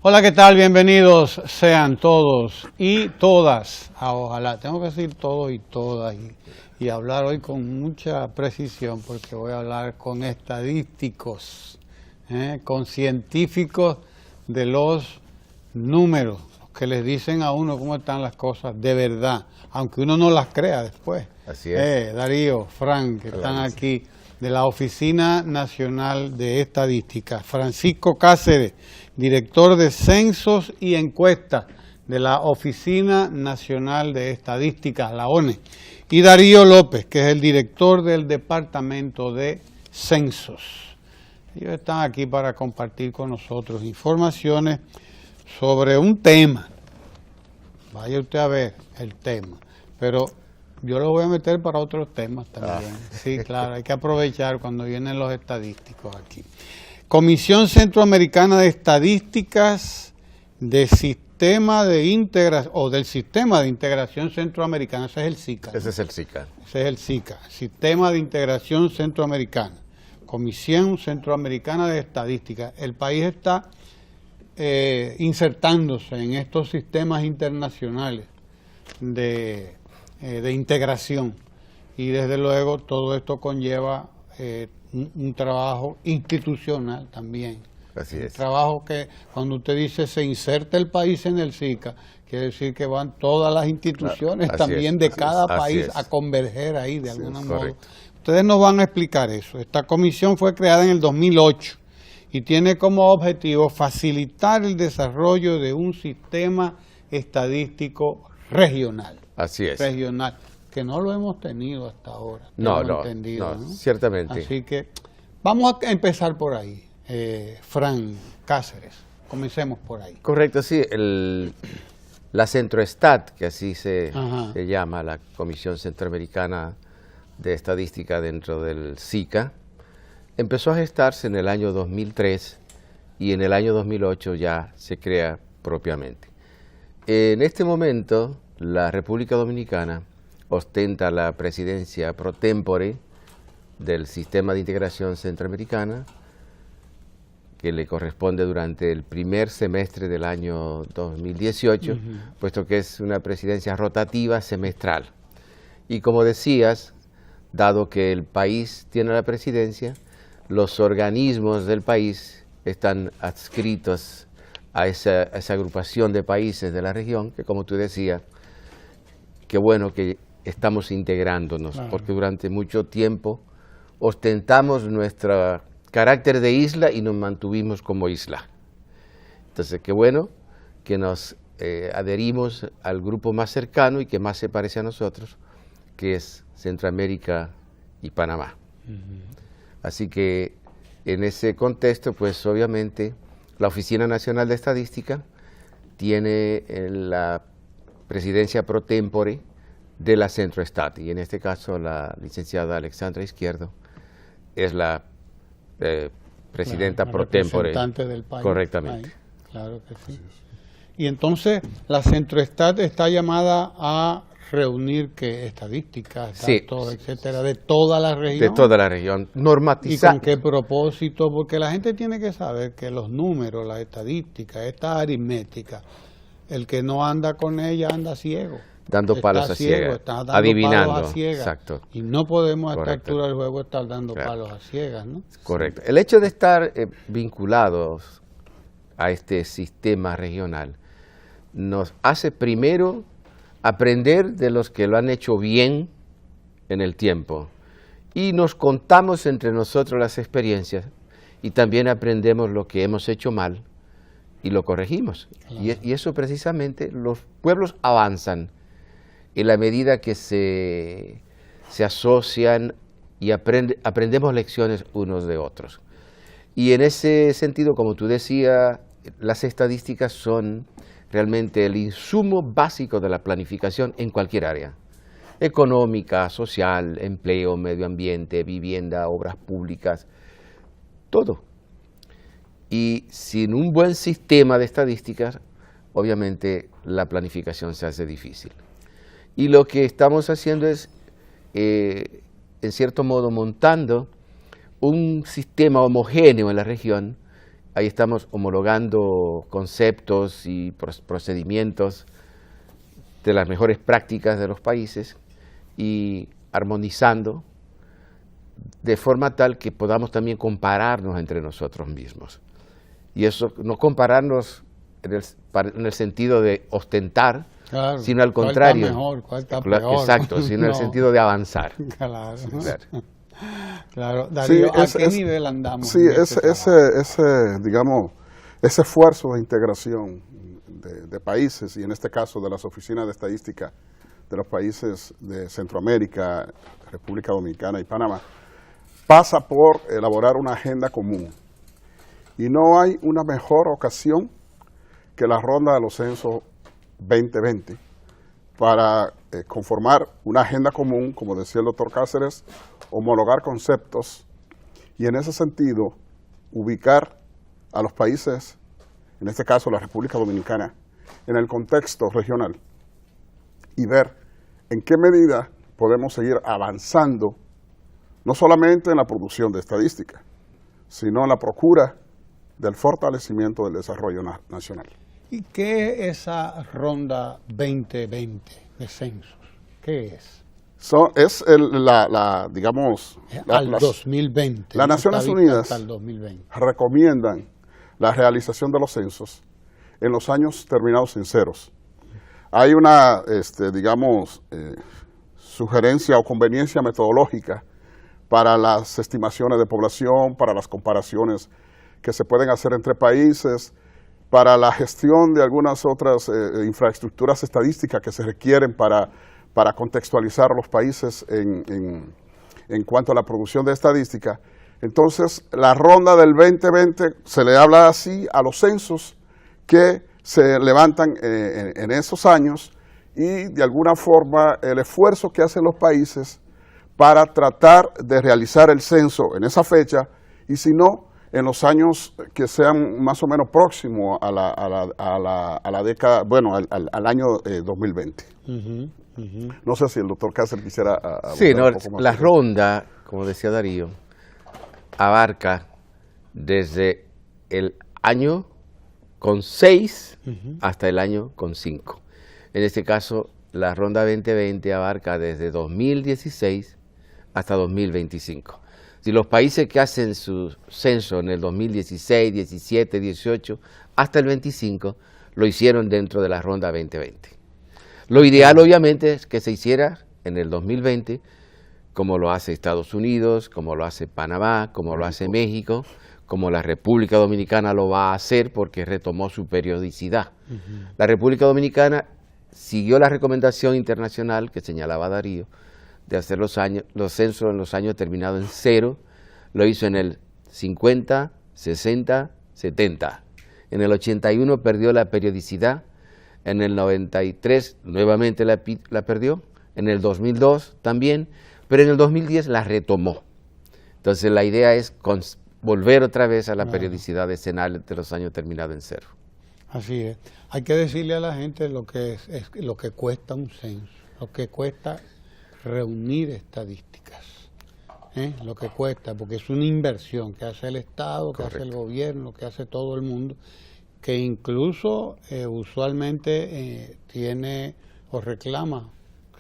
Hola, ¿qué tal? Bienvenidos sean todos y todas. Ojalá, tengo que decir todos y todas y hablar hoy con mucha precisión porque voy a hablar con estadísticos, con científicos de los números, que les dicen a uno cómo están las cosas de verdad, aunque uno no las crea después. Así es. Darío, Frank, que están aquí de la Oficina Nacional de Estadística. Francisco Cáceres, director de Censos y Encuestas de la Oficina Nacional de Estadística, la ONE. Y Darío López, que es el director del Departamento de Censos. Ellos están aquí para compartir con nosotros informaciones sobre un tema. Vaya usted a ver el tema. Pero yo lo voy a meter para otros temas también. Sí, claro, hay que aprovechar cuando vienen los estadísticos aquí. Comisión Centroamericana de Estadísticas de Sistema de Integración, o del Sistema de Integración Centroamericana, ese es el SICA. Ese es el SICA. Ese es el SICA, Sistema de Integración Centroamericana. Comisión Centroamericana de Estadísticas. El país está insertándose en estos sistemas internacionales de integración y desde luego todo esto conlleva un trabajo institucional también. Así es. Un trabajo que cuando usted dice se inserta el país en el SICA, quiere decir que van todas las instituciones también de cada país a converger ahí de alguna modo. Ustedes nos van a explicar eso. Esta comisión fue creada en el 2008 y tiene como objetivo facilitar el desarrollo de un sistema estadístico regional. Así es. Regional, que no lo hemos tenido hasta ahora. No, ciertamente. Así que vamos a empezar por ahí. Frank Cáceres, comencemos por ahí. Correcto, sí. La Centroestat, que así se llama, la Comisión Centroamericana de Estadística dentro del SICA, empezó a gestarse en el año 2003 y en el año 2008 ya se crea propiamente. En este momento, la República Dominicana ostenta la presidencia pro tempore del Sistema de Integración Centroamericana, que le corresponde durante el primer semestre del año 2018, puesto que es una presidencia rotativa semestral. Y como decías, dado que el país tiene la presidencia, los organismos del país están adscritos a esa agrupación de países de la región, que como tú decías, qué bueno que estamos integrándonos, porque durante mucho tiempo ostentamos nuestro carácter de isla y nos mantuvimos como isla. Entonces, qué bueno que nos adherimos al grupo más cercano y que más se parece a nosotros, que es Centroamérica y Panamá. Así que en ese contexto, pues obviamente la Oficina Nacional de Estadística tiene la presidencia pro tempore de la Centroestat, y en este caso la licenciada Alexandra Izquierdo es la presidenta pro tempore. Representante del país. Correctamente. Ahí, claro que sí. Y entonces la Centroestat está llamada a reunir estadísticas, datos, etcétera, de toda la región. De toda la región, normatizar. ¿Y con qué propósito? Porque la gente tiene que saber que los números, las estadísticas, esta aritmética, el que no anda con ella anda ciego. Dando palos a ciegas, está dando adivinando. Palos a ciegas. Exacto. Y no podemos a esta altura del juego estar dando palos a ciegas, ¿no? Correcto. El hecho de estar vinculados a este sistema regional nos hace primero aprender de los que lo han hecho bien en el tiempo y nos contamos entre nosotros las experiencias y también aprendemos lo que hemos hecho mal y lo corregimos. Y eso precisamente, los pueblos avanzan en la medida que se asocian y aprendemos lecciones unos de otros. Y en ese sentido, como tú decías, las estadísticas son realmente el insumo básico de la planificación en cualquier área. Económica, social, empleo, medio ambiente, vivienda, obras públicas, todo. Y sin un buen sistema de estadísticas, obviamente la planificación se hace difícil. Y lo que estamos haciendo es, en cierto modo, montando un sistema homogéneo en la región ahí estamos homologando conceptos y procedimientos de las mejores prácticas de los países y armonizando de forma tal que podamos también compararnos entre nosotros mismos. Y eso, no compararnos en el sentido de ostentar, claro, sino al contrario. ¿Cuál está mejor? ¿Cuál está peor? Exacto, sino en el sentido de avanzar. Claro. Claro. Claro. Darío, Sí, ¿a qué nivel andamos? Sí, digamos, ese esfuerzo de integración de países, y en este caso de las oficinas de estadística de los países de Centroamérica, República Dominicana y Panamá, pasa por elaborar una agenda común. Y no hay una mejor ocasión que la ronda de los censos 2020 para conformar una agenda común, como decía el doctor Cáceres, homologar conceptos y en ese sentido ubicar a los países, en este caso la República Dominicana, en el contexto regional y ver en qué medida podemos seguir avanzando, no solamente en la producción de estadística, sino en la procura del fortalecimiento del desarrollo nacional. ¿Y qué es esa ronda 2020 de censos? ¿Qué es? Es digamos... Al 2020. Las Naciones Unidas al 2020. recomiendan la realización de los censos en los años terminados en ceros. Hay una, digamos, sugerencia o conveniencia metodológica para las estimaciones de población, para las comparaciones que se pueden hacer entre países, para la gestión de algunas otras infraestructuras estadísticas que se requieren para contextualizar a los países en cuanto a la producción de estadística. Entonces, la ronda del 2020 se le habla así a los censos que se levantan en esos años y de alguna forma el esfuerzo que hacen los países para tratar de realizar el censo en esa fecha y si no, en los años que sean más o menos próximos a la década, bueno, al año 2020. No sé si el doctor Cáceres quisiera sí, no, un poco más. La ronda, como decía Darío, abarca desde el año con 6 hasta el año con 5. En este caso, la ronda 2020 abarca desde 2016 hasta 2025. Si los países que hacen su censo en el 2016, 17, 18, hasta el 25, lo hicieron dentro de la ronda 2020. Lo ideal, obviamente, es que se hiciera en el 2020, como lo hace Estados Unidos, como lo hace Panamá, como lo hace México, como la República Dominicana lo va a hacer porque retomó su periodicidad. La República Dominicana siguió la recomendación internacional que señalaba Darío, de hacer los censos en los años terminados en 0, lo hizo en el 50, 60, 70. En el 81 perdió la periodicidad, en el 93 nuevamente la perdió, en el 2002 también, pero en el 2010 la retomó. Entonces la idea es volver otra vez a la periodicidad decenal de los años terminados en 0. Así es. Hay que decirle a la gente lo que es lo que cuesta un censo, lo que cuesta reunir estadísticas, lo que cuesta, porque es una inversión que hace el Estado, que hace el gobierno, que hace todo el mundo, que incluso usualmente tiene o reclama,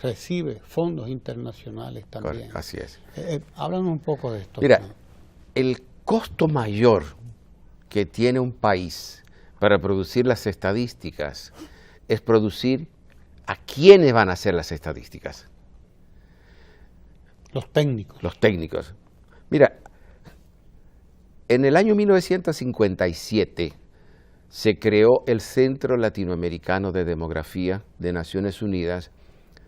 recibe fondos internacionales también. Correcto, así es. Háblanos un poco de esto. Mira, el costo mayor que tiene un país para producir las estadísticas es producir a quiénes van a hacer las estadísticas. Los técnicos. Los técnicos. Mira, en el año 1957 se creó el Centro Latinoamericano de Demografía de Naciones Unidas,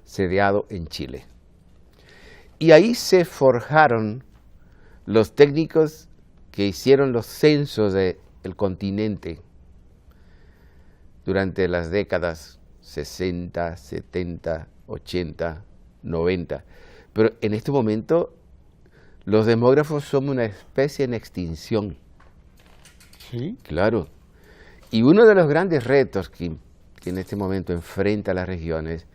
sediado en Chile. Y ahí se forjaron los técnicos que hicieron los censos del continente durante las décadas 60, 70, 80, 90. Pero en este momento los demógrafos son una especie en extinción. Sí. Claro. Y uno de los grandes retos que en este momento enfrenta las regiones,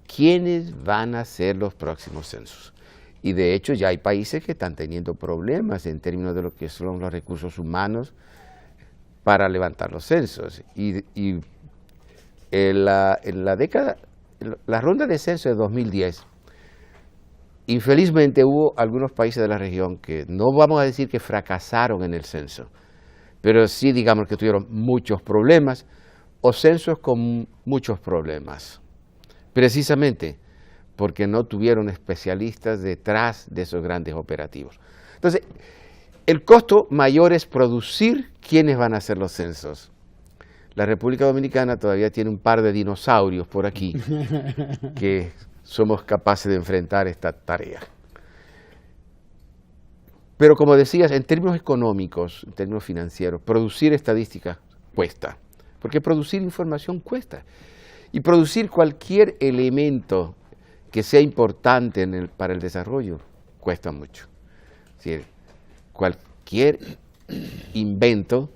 ¿quiénes van a ser los próximos censos? Y de hecho ya hay países que están teniendo problemas en términos de lo que son los recursos humanos, para levantar los censos. Y en la ronda de censo de 2010, infelizmente hubo algunos países de la región que no vamos a decir que fracasaron en el censo, pero sí digamos que tuvieron muchos problemas o censos con muchos problemas, precisamente porque no tuvieron especialistas detrás de esos grandes operativos. Entonces, el costo mayor es producir quienes van a hacer los censos. La República Dominicana todavía tiene un par de dinosaurios por aquí que somos capaces de enfrentar esta tarea. Pero como decías, en términos económicos, en términos financieros, producir estadísticas cuesta, porque producir información cuesta. Y producir cualquier elemento que sea importante para el desarrollo cuesta mucho. Es decir, cualquier invento,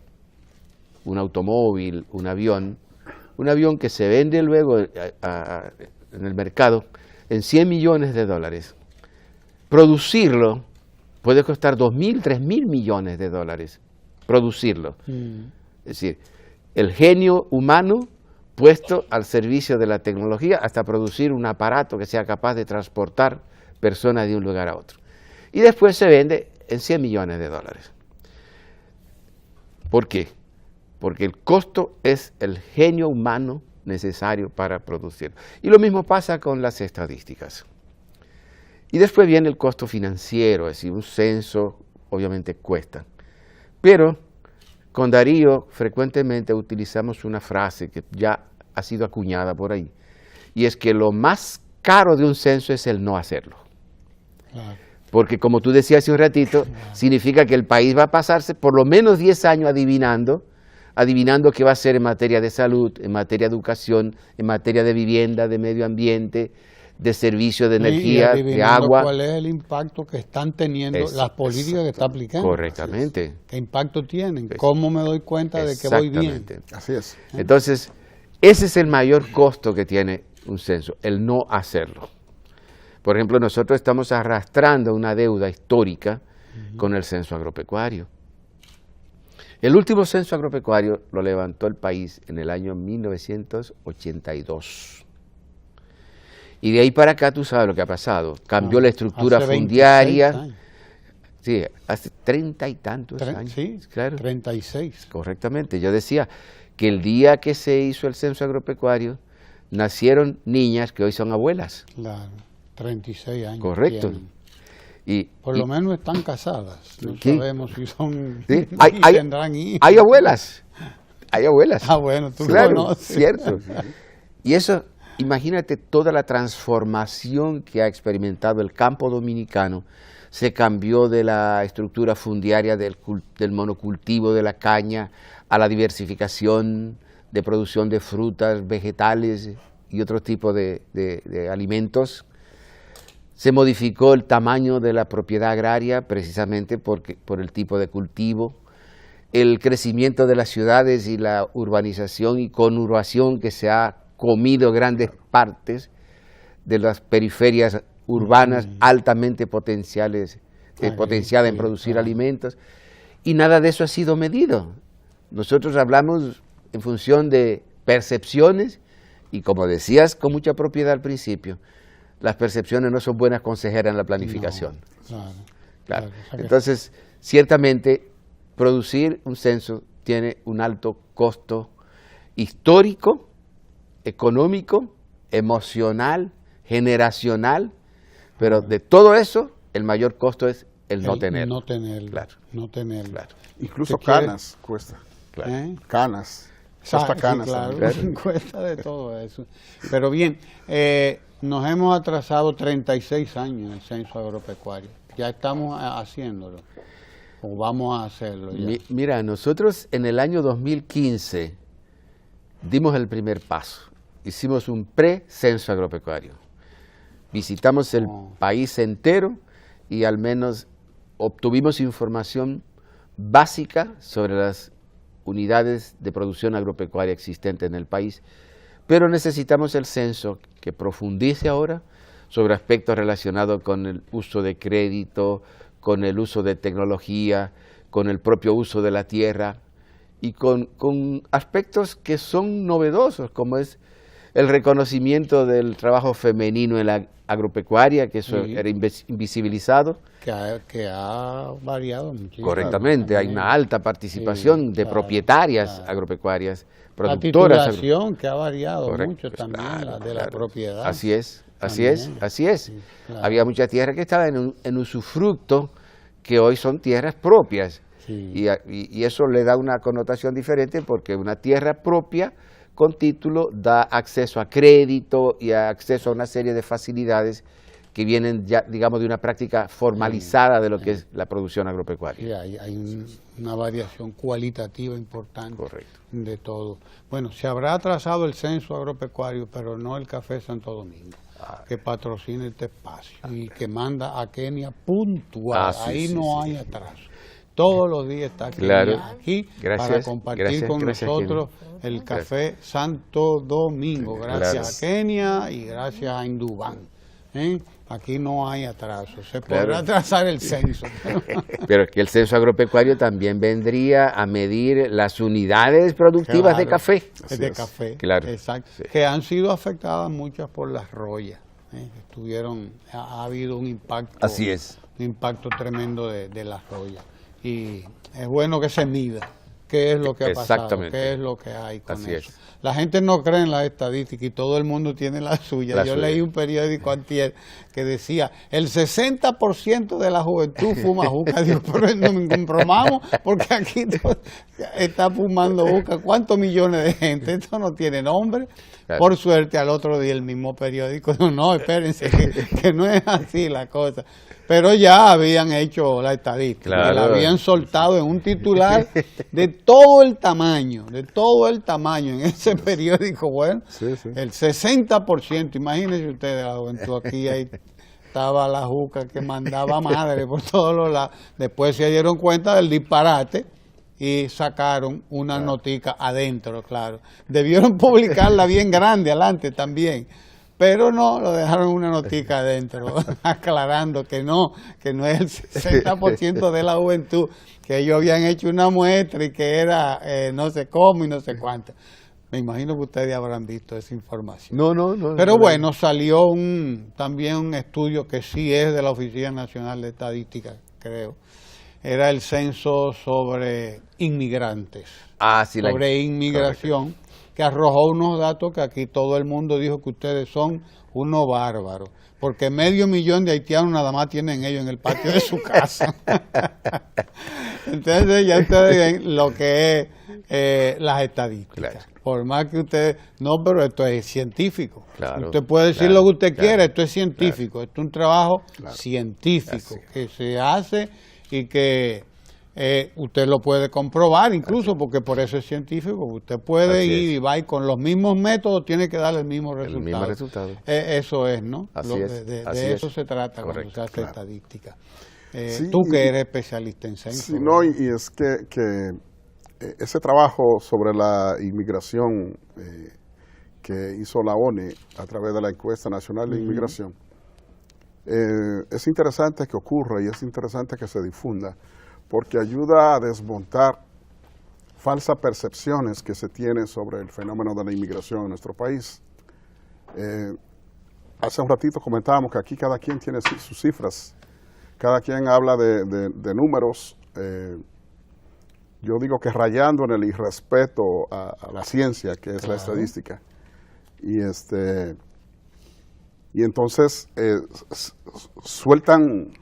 un automóvil, un avión que se vende luego en el mercado en $100 millones, producirlo puede costar $2.000, $3.000 millones, producirlo. Es decir, el genio humano puesto al servicio de la tecnología hasta producir un aparato que sea capaz de transportar personas de un lugar a otro. Y después se vende en $100 millones. ¿Por qué? Porque el costo es el genio humano necesario para producir. Y lo mismo pasa con las estadísticas. Y después viene el costo financiero, es decir, un censo obviamente cuesta. Pero con Darío frecuentemente utilizamos una frase que ya ha sido acuñada por ahí, y es que lo más caro de un censo es el no hacerlo. Claro. Porque como tú decías hace un ratito, significa que el país va a pasarse por lo menos 10 años adivinando qué va a hacer en materia de salud, en materia de educación, en materia de vivienda, de medio ambiente, de servicio de energía, de agua. ¿Cuál es el impacto que están teniendo las políticas que está aplicando? Correctamente. ¿Qué impacto tienen? ¿Cómo me doy cuenta de que voy bien? Así es. Entonces, ese es el mayor costo que tiene un censo, el no hacerlo. Por ejemplo, nosotros estamos arrastrando una deuda histórica con el censo agropecuario. El último censo agropecuario lo levantó el país en el año 1982. Y de ahí para acá tú sabes lo que ha pasado. Cambió la estructura fundiaria. Sí, hace 30 y tantos años. Sí, claro. 36. Correctamente. Yo decía que el día que se hizo el censo agropecuario, nacieron niñas que hoy son abuelas. Claro, 36 años. Correcto. Por lo menos están casadas. No sabemos si son... Sí. Tendrán hijos. Hay abuelas. Hay abuelas. Ah, bueno, tú claro, conoces. Cierto. Y eso, imagínate toda la transformación que ha experimentado el campo dominicano. Se cambió de la estructura fundiaria del monocultivo de la caña a la diversificación de producción de frutas, vegetales y otro tipo de alimentos. Se modificó el tamaño de la propiedad agraria precisamente por el tipo de cultivo. El crecimiento de las ciudades y la urbanización y conurbación que se ha comido grandes partes de las periferias urbanas altamente potenciadas en producir alimentos, y nada de eso ha sido medido. Nosotros hablamos en función de percepciones y, como decías con mucha propiedad al principio, las percepciones no son buenas consejeras en la planificación. No, claro. Entonces, ciertamente, producir un censo tiene un alto costo histórico, económico, emocional, generacional, pero de todo eso, el mayor costo es el no tenerlo. No tenerlo. Claro. No tenerlo. Claro. Incluso canas cuesta. Claro. Canas. Hasta canas. Claro, cuesta de todo eso. Pero bien, nos hemos atrasado 36 años en el censo agropecuario. Ya estamos haciéndolo. ¿O vamos a hacerlo ya? Mira, nosotros en el año 2015 dimos el primer paso. Hicimos un pre-censo agropecuario. Visitamos el país entero y al menos obtuvimos información básica sobre las unidades de producción agropecuaria existentes en el país, pero necesitamos el censo que profundice ahora sobre aspectos relacionados con el uso de crédito, con el uso de tecnología, con el propio uso de la tierra, y con aspectos que son novedosos, como es el reconocimiento del trabajo femenino en la agropecuaria, que eso era invisibilizado. Que ha variado muchísimo. Correctamente, hay una alta participación de propietarias agropecuarias, productoras. La titulación que ha variado mucho pues también, la de la propiedad. Así es. Sí, claro. Había mucha tierra que estaba en usufructo, que hoy son tierras propias. Sí. Y eso le da una connotación diferente, porque una tierra propia con título da acceso a crédito y acceso a una serie de facilidades que vienen ya, digamos, de una práctica formalizada de lo que es la producción agropecuaria. Sí, hay una variación cualitativa importante. Correcto. De todo. Bueno, se habrá atrasado el censo agropecuario, pero no el Café Santo Domingo, que patrocina este espacio y que manda a Kenia puntual. Ahí no hay atraso. Todos los días está Kenia aquí para compartir con nosotros el Café Santo Domingo. Gracias a Kenia y gracias a Indubán. Aquí no hay atraso, se podrá atrasar el censo. Pero es que el censo agropecuario también vendría a medir las unidades productivas de café. De café, exacto. Sí. Que han sido afectadas muchas por las rollas. Ha habido un impacto. Así es. Un impacto tremendo de las rollas. Y es bueno que se mida qué es lo que ha pasado, qué es lo que hay con eso. La gente no cree en las estadísticas y todo el mundo tiene la suya. Yo leí un periódico antier que decía, el 60% de la juventud fuma juca. Digo, pero nos comprobamos porque aquí está fumando juca. ¿Cuántos millones de gente? Esto no tiene nombre. Claro. Por suerte, al otro día el mismo periódico dijo, no, espérense, que no es así la cosa. Pero ya habían hecho la estadística, la habían soltado en un titular de todo el tamaño en ese periódico. Bueno, el 60%, imagínense ustedes, la juventud aquí, ahí estaba la juca que mandaba madre por todos los lados. Después se dieron cuenta del disparate y sacaron una notica adentro, claro. Debieron publicarla bien grande adelante también. Pero no, lo dejaron una notica adentro, aclarando que no es el 60% de la juventud, que ellos habían hecho una muestra y que era no sé cómo y no sé cuánto. Me imagino que ustedes habrán visto esa información. No. Pero bueno, salió también un estudio que sí es de la Oficina Nacional de Estadística, creo. Era el censo sobre inmigrantes, sobre inmigración. Correcto. Que arrojó unos datos que aquí todo el mundo dijo que ustedes son unos bárbaros, porque 500,000 de haitianos nada más tienen ellos en el patio de su casa. Entonces ya ustedes ven lo que es las estadísticas. Claro. Por más que ustedes... No, pero esto es científico. Claro, usted puede decir lo que usted quiera, esto es científico. Esto es un trabajo científico que se hace y que... usted lo puede comprobar incluso porque por eso es científico. Usted puede ir y va y con los mismos métodos tiene que dar el mismo resultado. Eso es, ¿no? De eso se trata. Correcto, cuando se hace estadística. Tú que eres especialista en censo. Sí, no, y es que ese trabajo sobre la inmigración que hizo la ONE a través de la Encuesta Nacional de Inmigración, es interesante que ocurra y es interesante que se difunda, porque ayuda a desmontar falsas percepciones que se tienen sobre el fenómeno de la inmigración en nuestro país. Hace un ratito comentábamos que aquí cada quien tiene sus cifras, cada quien habla de números, yo digo que rayando en el irrespeto a la ciencia, que es la estadística. Y entonces sueltan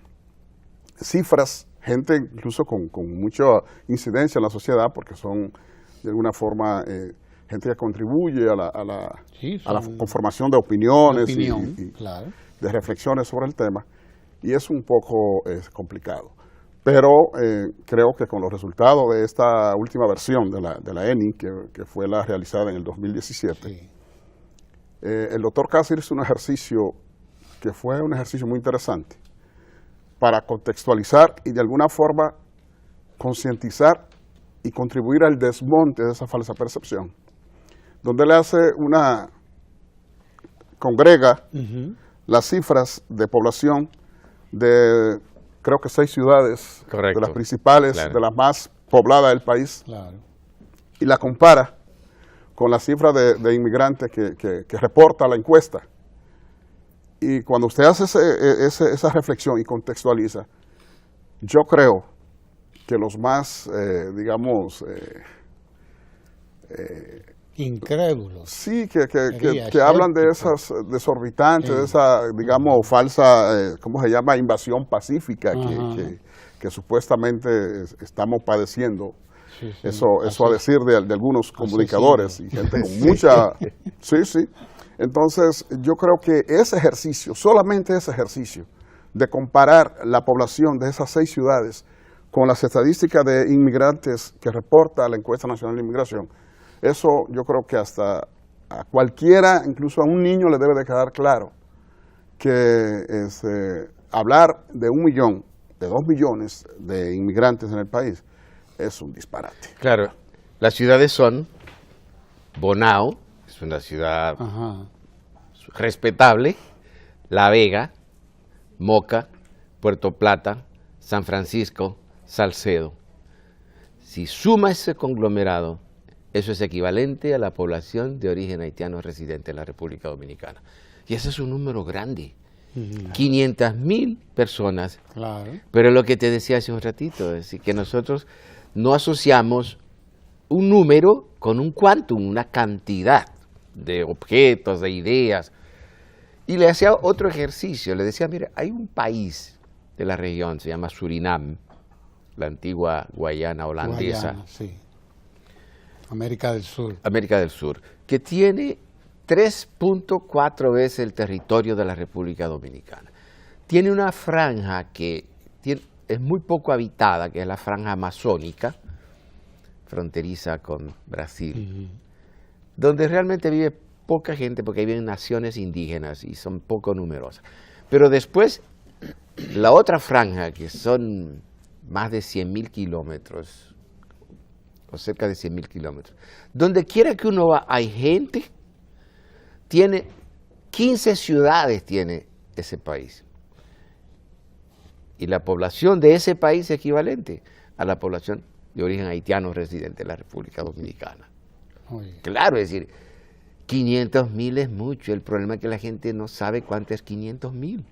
cifras, gente incluso con mucha incidencia en la sociedad, porque son de alguna forma gente que contribuye a la conformación de opiniones y de reflexiones sobre el tema, y es un poco complicado. Pero creo que con los resultados de esta última versión de la ENI, que fue la realizada en el 2017, el doctor Cáceres hizo un ejercicio que fue un ejercicio muy interesante, para contextualizar y de alguna forma concientizar y contribuir al desmonte de esa falsa percepción, donde le hace congrega las cifras de población de creo que 6 ciudades, de las principales, de las más pobladas del país, y la compara con la cifra de inmigrantes que reporta la encuesta. Y cuando usted hace esa reflexión y contextualiza, yo creo que los más, incrédulos. Sí, que hablan de esas desorbitantes, de esa, digamos, falsa, ¿cómo se llama?, invasión pacífica que supuestamente estamos padeciendo. Sí, sí, eso a decir de algunos comunicadores y gente con mucha... Sí. Entonces, yo creo que ese ejercicio, solamente ese ejercicio, de comparar la población de esas 6 ciudades con las estadísticas de inmigrantes que reporta la Encuesta Nacional de Inmigración, eso yo creo que hasta a cualquiera, incluso a un niño, le debe de quedar claro que hablar de 1 millón, de 2 millones de inmigrantes en el país es un disparate. Claro, las ciudades son Bonao, es una ciudad respetable, La Vega, Moca, Puerto Plata, San Francisco, Salcedo. Si suma ese conglomerado, eso es equivalente a la población de origen haitiano residente en la República Dominicana. Y ese es un número grande. 500.000 personas. Claro. Pero lo que te decía hace un ratito, es decir, que nosotros no asociamos un número con un quantum, una cantidad de objetos, de ideas. Y le hacía otro ejercicio, le decía, mire, hay un país de la región, se llama Surinam, la antigua Guayana holandesa. Guayana, sí. América del Sur. América del Sur, que tiene 3.4 veces el territorio de la República Dominicana. Tiene una franja que es muy poco habitada, que es la franja amazónica, fronteriza con Brasil, donde realmente vive poca gente porque viven naciones indígenas y son poco numerosas. Pero después, la otra franja, que son más de 100.000 kilómetros, o cerca de 100.000 kilómetros, donde quiera que uno va, hay gente, tiene 15 ciudades tiene ese país. Y la población de ese país es equivalente a la población de origen haitiano residente en la República Dominicana. Claro, es decir, 500.000 es mucho. El problema es que la gente no sabe cuánto es 500.000.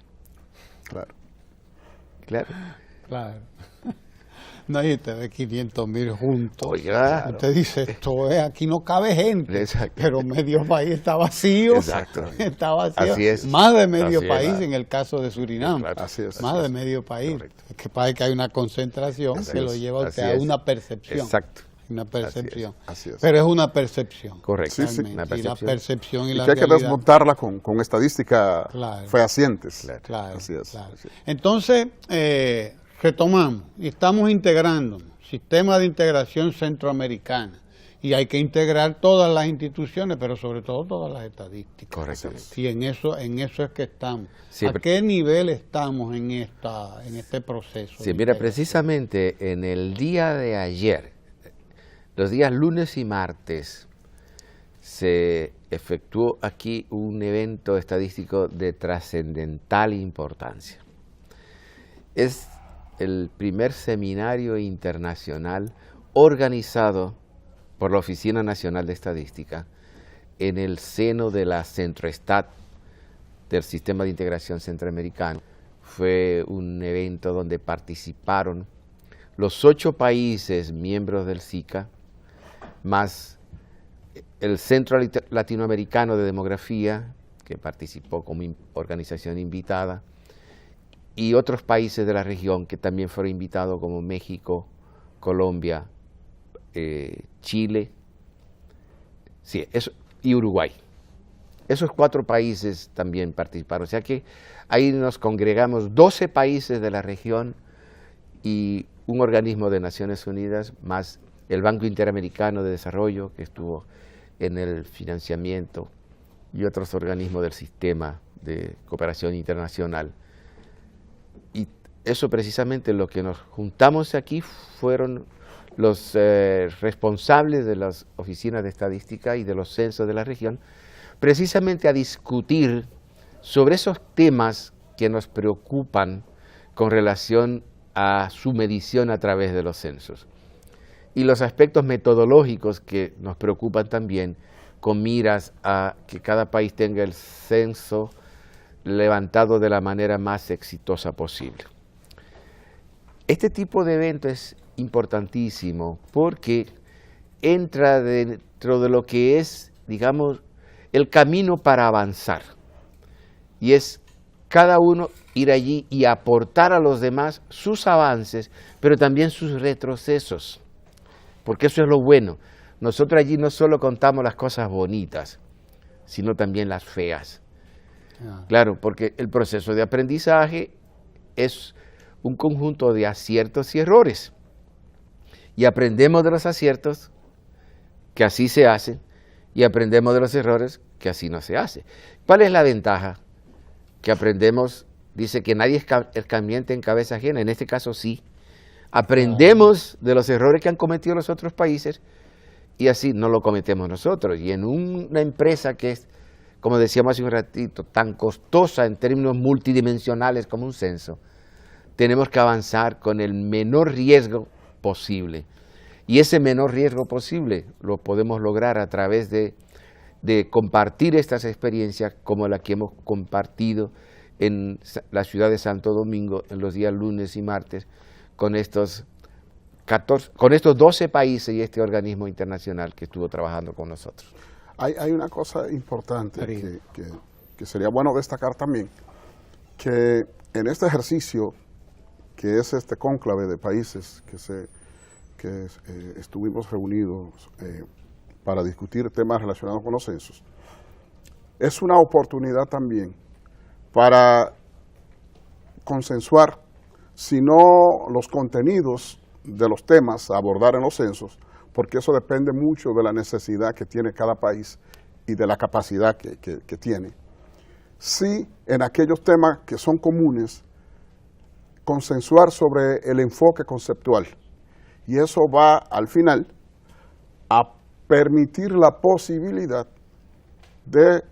Claro. No hay de 500.000 juntos. Oiga, usted dice, esto es, aquí no cabe gente. Exacto. Pero medio país está vacío. Exacto. Está vacío. Así es. Más de medio Así país es. en el caso de Surinam. Claro. Así es. Más de medio país. Correcto. Es que parece que hay una concentración Así que es. lo lleva a usted Así a es. una percepción. Exacto. Una percepción. Así es. Pero es una percepción. Correcto. Sí, sí. Realmente. Una Y la percepción y Y la que hay que realidad. desmontarla con estadísticas fehacientes. Claro, Así es. claro. Así es. Entonces, retomamos y estamos integrando sistema de integración centroamericana y hay que integrar todas las instituciones, pero sobre todo todas las estadísticas. Correcto. Sí, en eso es que estamos. Sí, ¿A qué nivel estamos en este proceso? Sí, mira, precisamente en el día de ayer, los días lunes y martes, se efectuó aquí un evento estadístico de trascendental importancia. Es el primer seminario internacional organizado por la Oficina Nacional de Estadística en el seno de la Centroestat del Sistema de Integración Centroamericano. Fue un evento donde participaron los 8 países miembros del SICA, más el Centro Latinoamericano de Demografía, que participó como organización invitada, y otros países de la región que también fueron invitados, como México, Colombia, Chile, sí, y Uruguay. Esos 4 países también participaron. O sea que ahí nos congregamos 12 países de la región y un organismo de Naciones Unidas, más el Banco Interamericano de Desarrollo, que estuvo en el financiamiento, y otros organismos del sistema de cooperación internacional. Y eso precisamente, lo que nos juntamos aquí fueron los responsables de las oficinas de estadística y de los censos de la región, precisamente a discutir sobre esos temas que nos preocupan con relación a su medición a través de los censos. y los aspectos metodológicos que nos preocupan también, con miras a que cada país tenga el censo levantado de la manera más exitosa posible. Este tipo de evento es importantísimo porque entra dentro de lo que es, digamos, el camino para avanzar. Y es cada uno ir allí y aportar a los demás sus avances, pero también sus retrocesos. Porque eso es lo bueno. Nosotros allí no solo contamos las cosas bonitas, sino también las feas. Claro, porque el proceso de aprendizaje es un conjunto de aciertos y errores. Y aprendemos de los aciertos, que así se hacen, y aprendemos de los errores, que así no se hace. ¿Cuál es la ventaja? Que aprendemos, dice que nadie es cambiante en cabeza ajena, en este caso sí. Aprendemos de los errores que han cometido los otros países y así no lo cometemos nosotros. Y en una empresa que es, como decíamos hace un ratito, tan costosa en términos multidimensionales como un censo, tenemos que avanzar con el menor riesgo posible. Y ese menor riesgo posible lo podemos lograr a través de compartir estas experiencias como la que hemos compartido en la ciudad de Santo Domingo en los días lunes y martes con estos 12 países y este organismo internacional que estuvo trabajando con nosotros. Hay una cosa importante que sería bueno destacar también, que en este ejercicio, que es este cónclave de países que estuvimos reunidos para discutir temas relacionados con los censos, es una oportunidad también para consensuar, si no los contenidos de los temas a abordar en los censos, porque eso depende mucho de la necesidad que tiene cada país y de la capacidad que tiene. Sí, en aquellos temas que son comunes, consensuar sobre el enfoque conceptual. Y eso va, al final, a permitir la posibilidad de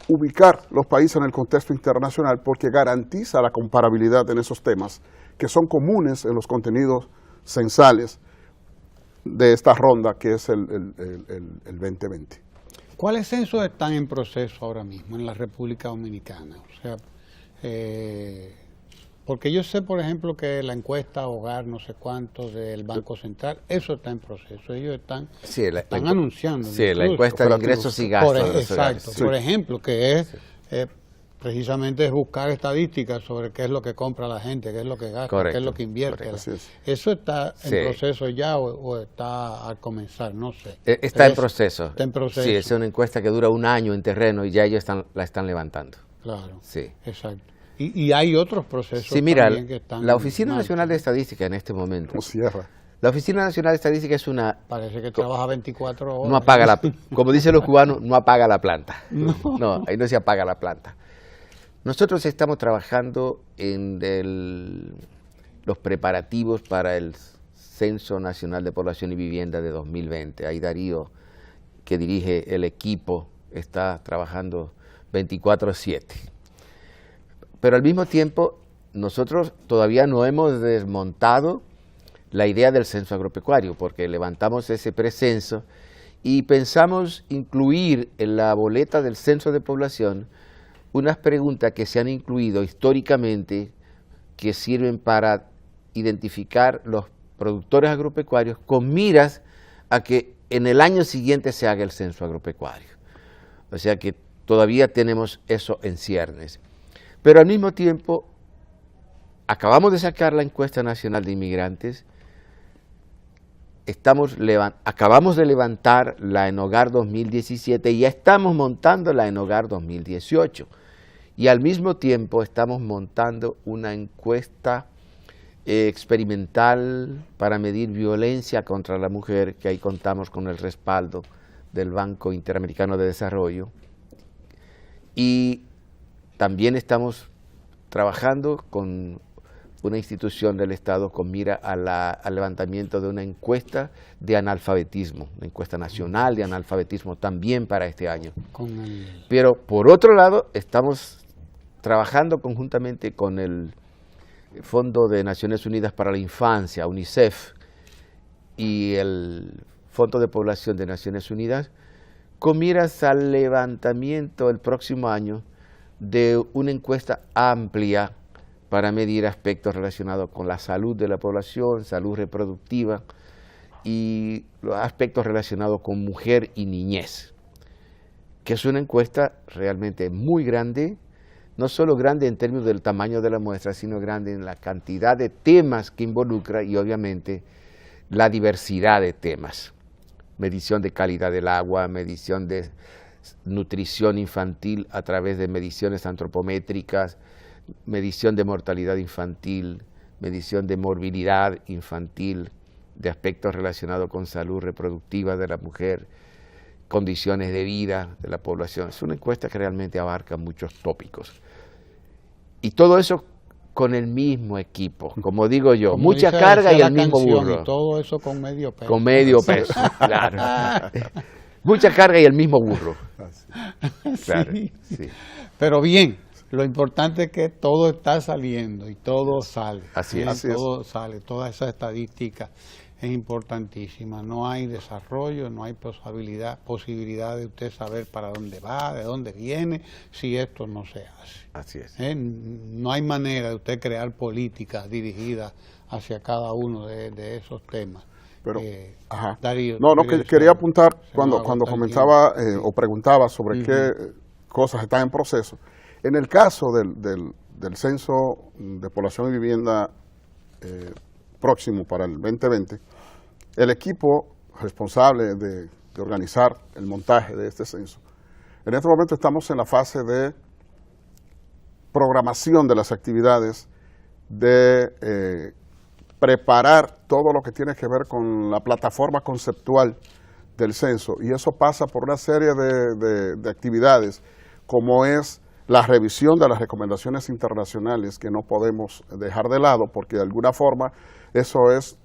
ubicar los países en el contexto internacional porque garantiza la comparabilidad en esos temas que son comunes en los contenidos censales de esta ronda que es el 2020. ¿Cuáles censos están en proceso ahora mismo en la República Dominicana? O sea, porque yo sé, por ejemplo, que la encuesta hogar, no sé cuánto, del Banco Central, eso está en proceso. Ellos están anunciando. Sí, la encuesta de ingresos y gastos. Exacto. Sí. Por ejemplo, que es precisamente es buscar estadísticas sobre qué es lo que compra la gente, qué es lo que gasta, correcto, qué es lo que invierte. ¿Eso está en proceso ya o está al comenzar? No sé. Está en proceso. Está en proceso. Sí, es una encuesta que dura un año en terreno y ya ellos la están levantando. Claro. Sí. Exacto. Y hay otros procesos también que están... La Oficina Nacional de Estadística en este momento... ¿Cómo cierra? La Oficina Nacional de Estadística es una... Parece que trabaja 24 horas. No apaga como dicen los cubanos, no apaga la planta. No, ahí no se apaga la planta. Nosotros estamos trabajando en los preparativos para el Censo Nacional de Población y Vivienda de 2020. Ahí Darío, que dirige el equipo, está trabajando 24/7. Pero al mismo tiempo, nosotros todavía no hemos desmontado la idea del censo agropecuario, porque levantamos ese precenso y pensamos incluir en la boleta del censo de población unas preguntas que se han incluido históricamente que sirven para identificar los productores agropecuarios con miras a que en el año siguiente se haga el censo agropecuario. O sea que todavía tenemos eso en ciernes. Pero al mismo tiempo, acabamos de sacar la encuesta nacional de inmigrantes, acabamos de levantar la ENOGAR 2017 y ya estamos montando la ENOGAR 2018. Y al mismo tiempo estamos montando una encuesta experimental para medir violencia contra la mujer, que ahí contamos con el respaldo del Banco Interamericano de Desarrollo. Y también estamos trabajando con una institución del Estado con mira al levantamiento de una encuesta de analfabetismo, una encuesta nacional de analfabetismo también para este año. Pero por otro lado, estamos trabajando conjuntamente con el Fondo de Naciones Unidas para la Infancia, UNICEF, y el Fondo de Población de Naciones Unidas, con miras al levantamiento el próximo año de una encuesta amplia para medir aspectos relacionados con la salud de la población, salud reproductiva y los aspectos relacionados con mujer y niñez, que es una encuesta realmente muy grande, no solo grande en términos del tamaño de la muestra, sino grande en la cantidad de temas que involucra y obviamente la diversidad de temas. Medición de calidad del agua, medición de nutrición infantil a través de mediciones antropométricas, medición de mortalidad infantil, medición de morbilidad infantil, de aspectos relacionados con salud reproductiva de la mujer, condiciones de vida de la población. Es una encuesta que realmente abarca muchos tópicos. Y todo eso con el mismo equipo, como digo yo, como mucha carga y el mismo burro. Y todo eso con medio peso. Con medio peso, claro. Mucha carga y el mismo burro. Claro, sí. Sí. Pero bien, lo importante es que todo está saliendo y todo sale. Así es. Todo sale, toda esa estadística es importantísima. No hay desarrollo, no hay posibilidad de usted saber para dónde va, de dónde viene, si esto no se hace. Así es. No hay manera de usted crear políticas dirigidas hacia cada uno de esos temas. Pero, Darío, quería apuntar cuando comentaba o preguntaba sobre qué cosas están en proceso. En el caso del censo de población y vivienda próximo para el 2020, el equipo responsable de organizar el montaje de este censo, en este momento estamos en la fase de programación de las actividades, de preparar todo lo que tiene que ver con la plataforma conceptual del censo, y eso pasa por una serie de actividades, como es la revisión de las recomendaciones internacionales que no podemos dejar de lado, porque de alguna forma eso es,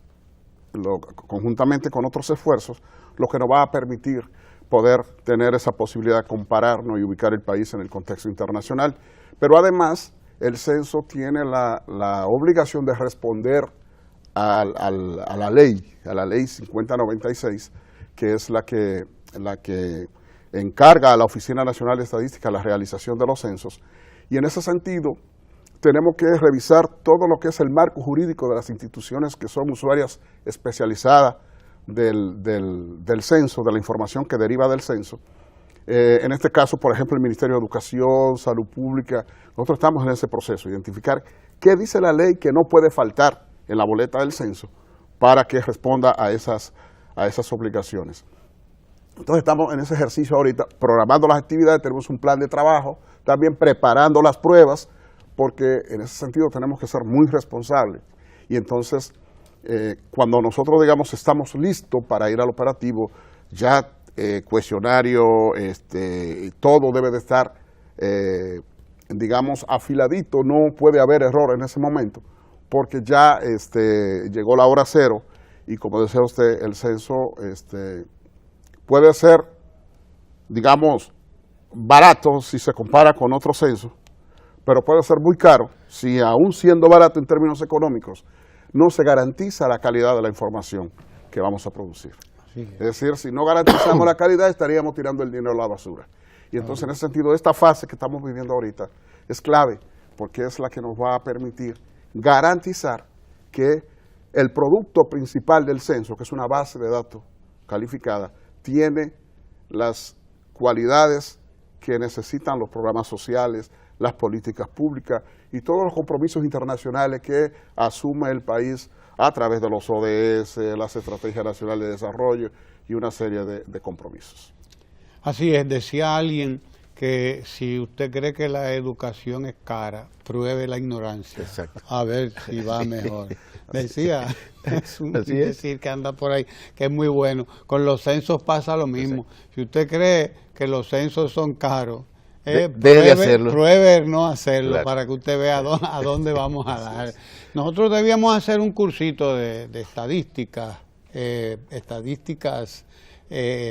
conjuntamente con otros esfuerzos, lo que nos va a permitir poder tener esa posibilidad de compararnos y ubicar el país en el contexto internacional. Pero además, el censo tiene la obligación de responder a la ley 5096, que es la que encarga a la Oficina Nacional de Estadística la realización de los censos, y en ese sentido tenemos que revisar todo lo que es el marco jurídico de las instituciones que son usuarias especializadas del censo, de la información que deriva del censo. En este caso, por ejemplo, el Ministerio de Educación, Salud Pública, nosotros estamos en ese proceso, identificar qué dice la ley que no puede faltar en la boleta del censo para que responda a esas obligaciones. Entonces estamos en ese ejercicio ahorita, programando las actividades, tenemos un plan de trabajo, también preparando las pruebas, porque en ese sentido tenemos que ser muy responsables. Y entonces, cuando nosotros, digamos, estamos listos para ir al operativo, ya cuestionario, todo debe de estar, digamos, afiladito, no puede haber error en ese momento, porque ya llegó la hora cero, y como decía usted, el censo puede ser, digamos, barato si se compara con otros censos, pero puede ser muy caro si, aún siendo barato en términos económicos, no se garantiza la calidad de la información que vamos a producir. Es decir, si no garantizamos la calidad, estaríamos tirando el dinero a la basura. Y entonces, en ese sentido, esta fase que estamos viviendo ahorita es clave, porque es la que nos va a permitir garantizar que el producto principal del censo, que es una base de datos calificada, tiene las cualidades que necesitan los programas sociales, las políticas públicas y todos los compromisos internacionales que asume el país a través de los ODS, las Estrategias Nacionales de Desarrollo y una serie de compromisos. Así es, decía alguien que si usted cree que la educación es cara, pruebe la ignorancia. Exacto. A ver si va mejor. Decía, es un decir que anda por ahí, que es muy bueno. Con los censos pasa lo mismo. Exacto. Si usted cree que los censos son caros, pruebe no hacerlo, claro, para que usted vea a dónde vamos a dar. Nosotros debíamos hacer un cursito de estadísticas,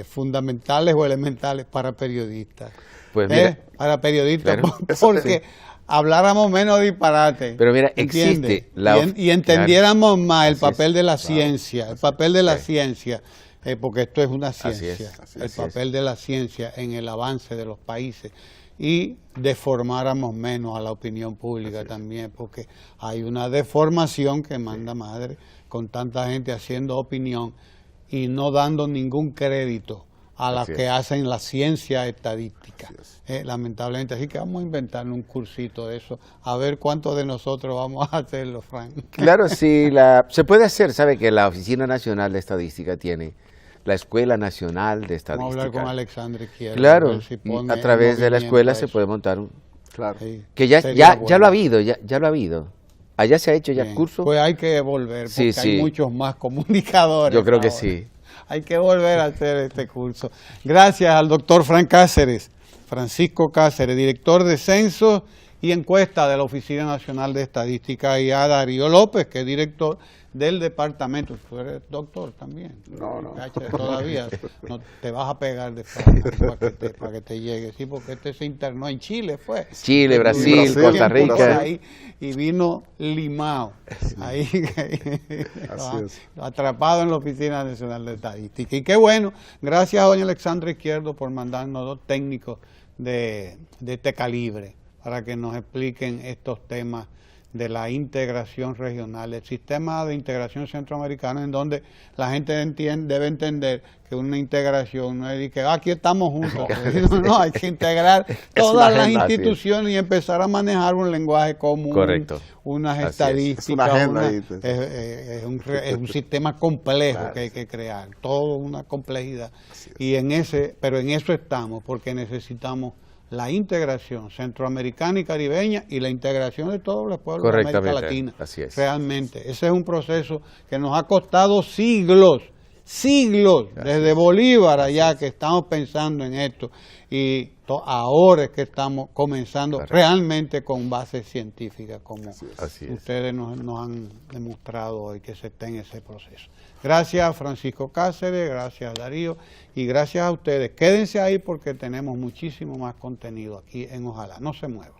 fundamentales o elementales para periodistas. Pues mira, para periodistas, claro, porque habláramos menos disparate. Pero mira, ¿entiendes? existe la... Y entendiéramos más el Así papel es, de la claro. ciencia, el papel de la Sí. ciencia, porque esto es una ciencia, Así el es. papel de la ciencia en el avance de los países, y deformáramos menos a la opinión pública también, porque hay una deformación que manda madre con tanta gente haciendo opinión y no dando ningún crédito a las que hacen la ciencia estadística, lamentablemente. Así que vamos a inventar un cursito de eso, a ver cuántos de nosotros vamos a hacerlo, Frank. Claro, sí, se puede hacer. Sabe que la Oficina Nacional de Estadística tiene la Escuela Nacional de Estadística. Vamos a hablar con Alexandre Izquierdo. Claro, Si y a través de la escuela se eso. puede montar un... Claro. Sí, Que ya bueno. lo ha habido, ya lo ha habido. Allá se ha hecho ya Bien, curso. Pues hay que volver, porque Sí, hay sí. muchos más comunicadores. Yo creo que ahora. sí. Hay que volver a hacer este curso. Gracias al doctor Francisco Cáceres, director de Censos y Encuesta de la Oficina Nacional de Estadística, y a Darío López, que es director del departamento. Tú eres doctor también. No. Todavía no, te vas a pegar después para que te llegue. Sí, porque este se internó en Chile, fue. Chile, Brasil, Costa Tiempo por Rica. ahí, y vino limado. Ahí Así es. atrapado en la Oficina Nacional de Estadística. Y qué bueno, gracias a doña Alexandra Izquierdo por mandarnos dos técnicos de este calibre para que nos expliquen estos temas de la integración regional, el sistema de integración centroamericano, en donde la gente debe entender que una integración no es de que aquí estamos juntos, no, hay que integrar todas las agenda, instituciones y empezar a manejar un lenguaje común, Correcto. unas Así es. estadísticas, Es una agenda es un sistema complejo, claro, que hay que crear, toda una complejidad, y pero en eso estamos, porque necesitamos la integración centroamericana y caribeña y la integración de todos los pueblos de América Latina. Así es. Realmente, ese es un proceso que nos ha costado siglos, desde Bolívar allá, que estamos pensando en esto, y ahora es que estamos comenzando realmente con bases científicas, como ustedes nos han demostrado hoy que se está en ese proceso. Gracias Francisco Cáceres, gracias Darío, y gracias a ustedes. Quédense ahí porque tenemos muchísimo más contenido aquí en Ojalá. No se muevan.